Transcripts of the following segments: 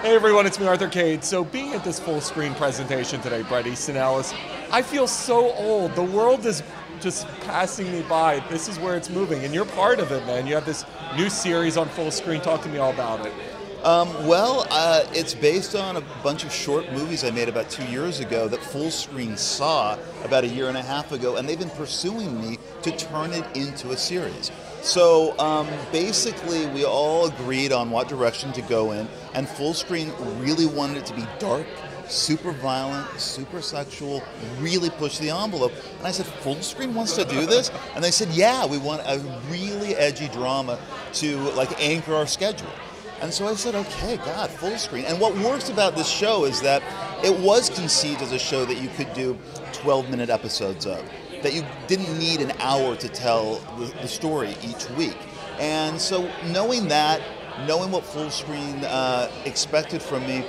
Hey everyone, it's me, Arthur Kade. So being at this full screen presentation today, Bret Easton Ellis, I feel so old. The world is just passing me by. This is where it's moving, and you're part of it, man. You have this new series on full screen. Talk to me all about it. It's based on a bunch of short movies I made about 2 years ago that Fullscreen saw about a year and a half ago, and they've been pursuing me to turn it into a series. So basically, we all agreed on what direction to go in, and Fullscreen really wanted it to be dark, super violent, super sexual, really push the envelope. And I said, Fullscreen wants to do this? And they said, yeah, we want a really edgy drama to like anchor our schedule. And so I said, okay, God, Fullscreen. And what works about this show is that it was conceived as a show that you could do 12-minute episodes of, that you didn't need an hour to tell the story each week. And so knowing that, knowing what Fullscreen expected from me,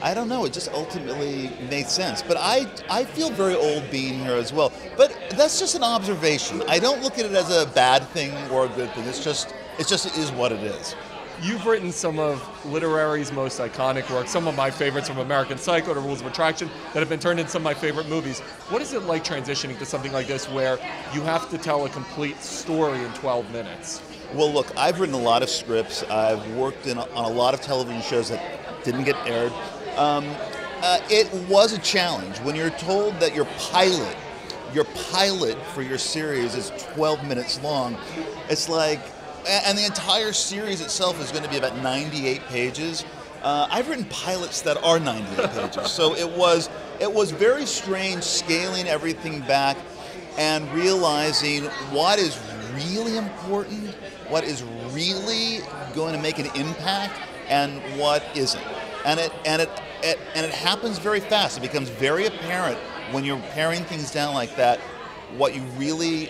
I don't know, it just ultimately made sense. But I feel very old being here as well. But that's just an observation. I don't look at it as a bad thing or a good thing. It is what it is. You've written some of literary's most iconic work, some of my favorites from American Psycho to Rules of Attraction that have been turned into some of my favorite movies. What is it like transitioning to something like this where you have to tell a complete story in 12 minutes? Well, look, I've written a lot of scripts. I've worked on a lot of television shows that didn't get aired. It was a challenge. When you're told that your pilot for your series is 12 minutes long, it's like, and the entire series itself is going to be about 98 pages. I've written pilots that are 98 pages, so it was very strange scaling everything back and realizing what is really important, what is really going to make an impact, and what isn't. And it happens very fast. It becomes very apparent when you're paring things down like that, what you really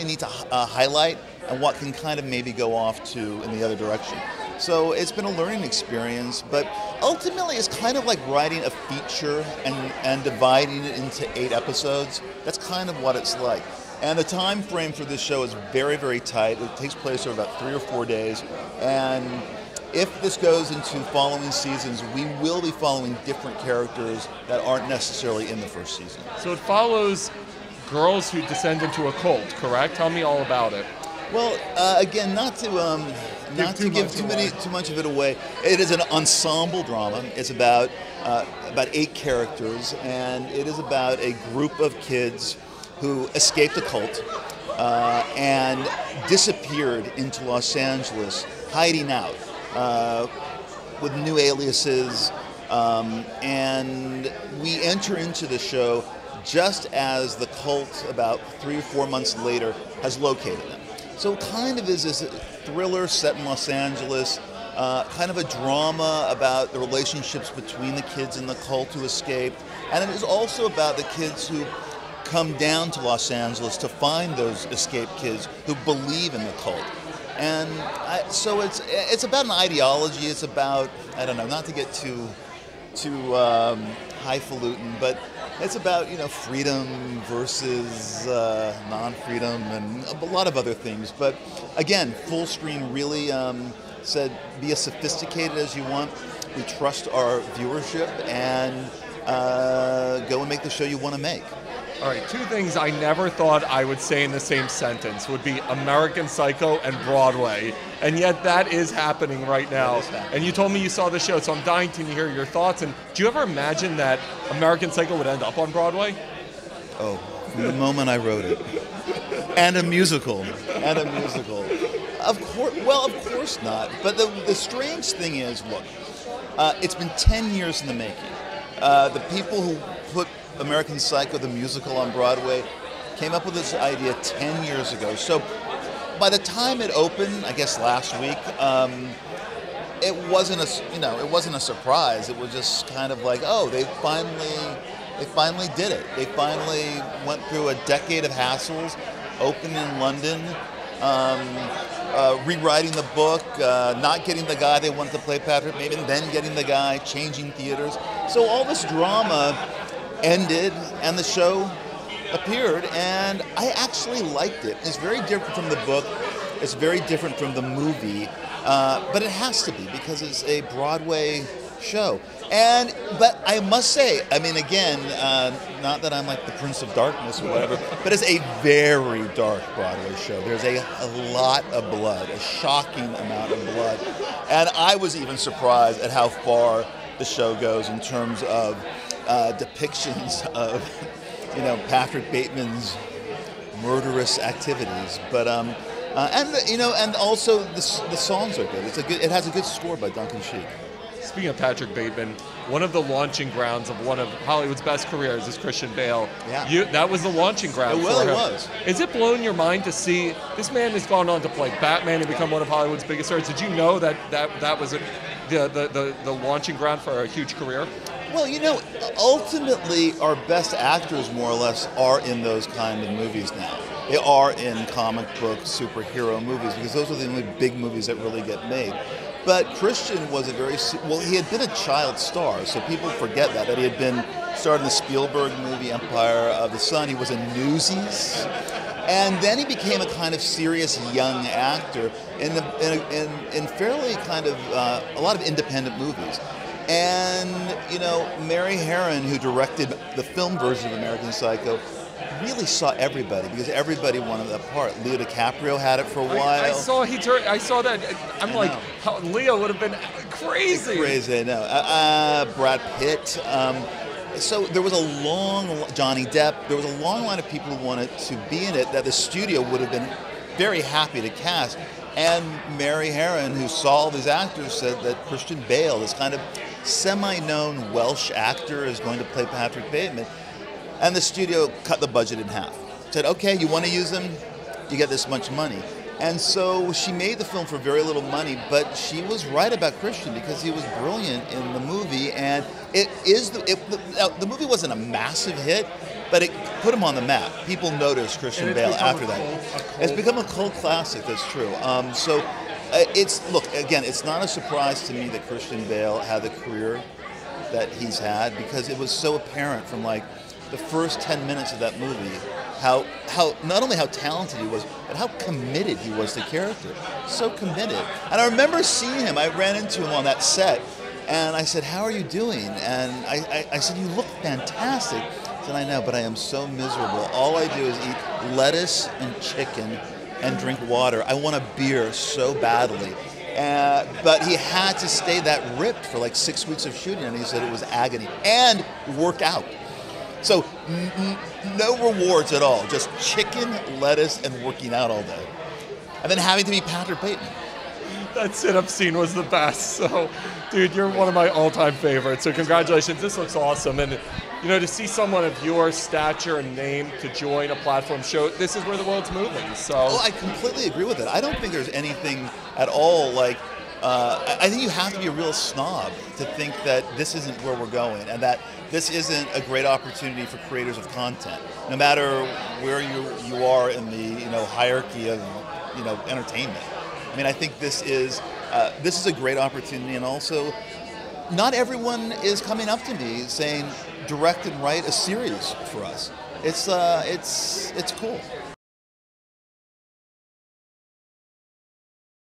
need to highlight and what can kind of maybe go off to in the other direction. So it's been a learning experience, but ultimately it's kind of like writing a feature and dividing it into 8 episodes. That's kind of what it's like. And the time frame for this show is very, very tight. It takes place over about 3 or 4 days. And if this goes into following seasons, we will be following different characters that aren't necessarily in the first season. So it follows girls who descend into a cult, correct? Tell me all about it. Well, again, not to give too much of it away. It is an ensemble drama. It's about 8 characters, and it is about a group of kids who escaped a cult and disappeared into Los Angeles, hiding out with new aliases. And we enter into the show just as the cult, about 3 or 4 months later, has located them. So it kind of is this thriller set in Los Angeles, kind of a drama about the relationships between the kids in the cult who escaped. And it is also about the kids who come down to Los Angeles to find those escaped kids who believe in the cult. And so it's about an ideology. It's about, I don't know, not to get too highfalutin, but it's about, freedom versus non-freedom and a lot of other things. But again, Fullscreen really said, be as sophisticated as you want. We trust our viewership and go and make the show you want to make. All right, 2 things I never thought I would say in the same sentence would be American Psycho and Broadway, and yet that is happening right now. And you told me you saw the show, so I'm dying to hear your thoughts. And do you ever imagine that American Psycho would end up on Broadway? Oh, from the moment I wrote it. And a musical. And a musical. Of course not. But the strange thing is, look, it's been 10 years in the making. The people who put American Psycho, the musical, on Broadway, came up with this idea 10 years ago. So by the time it opened, I guess last week, it wasn't a surprise. It was just kind of like, oh, they finally did it. They finally went through a decade of hassles, opened in London, rewriting the book, not getting the guy they wanted to play Patrick, maybe then getting the guy, changing theaters. So all this drama ended and the show appeared, and I actually liked it. It's very different from the book. It's very different from the movie, but it has to be because it's a Broadway show. But I must say, I mean, again, not that I'm like the Prince of Darkness or whatever, but it's a very dark Broadway show. There's a lot of blood, a shocking amount of blood. And I was even surprised at how far the show goes in terms of depictions of, Patrick Bateman's murderous activities. But and also the songs are good. It has a good score by Duncan Sheik. Speaking of Patrick Bateman, one of the launching grounds of one of Hollywood's best careers is Christian Bale. Yeah. That was the launching ground for him. It was. Is it blowing your mind to see this man has gone on to play Batman and become one of Hollywood's biggest stars? Did you know that was the launching ground for a huge career? Well, ultimately our best actors more or less are in those kind of movies now. They are in comic book superhero movies because those are the only big movies that really get made. But Christian was he had been a child star, so people forget that he had been starred in the Spielberg movie Empire of the Sun. He was in Newsies, and then he became a kind of serious young actor in fairly kind of a lot of independent movies. And Mary Harron, who directed the film version of American Psycho, really saw everybody because everybody wanted that part. Leo DiCaprio had it for a while. I saw that. I'm like, Leo would have been crazy. Crazy, I know. Brad Pitt. So there was Johnny Depp. There was a long line of people who wanted to be in it that the studio would have been very happy to cast. And Mary Harron, who saw all these actors, said that Christian Bale, this kind of semi-known Welsh actor, is going to play Patrick Bateman. And the studio cut the budget in half. Said, okay, you want to use him? You get this much money. And so she made the film for very little money, but she was right about Christian because he was brilliant in the movie. And the movie wasn't a massive hit, but it put him on the map. People noticed Christian Bale after that. It's become a cult classic, that's true. It's not a surprise to me that Christian Bale had the career that he's had because it was so apparent from the first 10 minutes of that movie, how not only how talented he was, but how committed he was to character. So committed. And I remember seeing him. I ran into him on that set, and I said, "How are you doing?" And I said, "You look fantastic." He said, "I know, but I am so miserable. All I do is eat lettuce and chicken and drink water. I want a beer so badly." But he had to stay that ripped for 6 weeks of shooting, and he said it was agony. And work out. So no rewards at all, just chicken, lettuce, and working out all day. And then having to be Patrick Bateman. That sit-up scene was the best. So, dude, you're one of my all-time favorites. So congratulations, this looks awesome. And, to see someone of your stature and name to join a platform show, this is where the world's moving. So I completely agree with it. I don't think there's anything at all I think you have to be a real snob to think that this isn't where we're going and that this isn't a great opportunity for creators of content. No matter where you are in the hierarchy of entertainment. I mean, I think this is a great opportunity, and also not everyone is coming up to me saying direct and write a series for us. It's cool.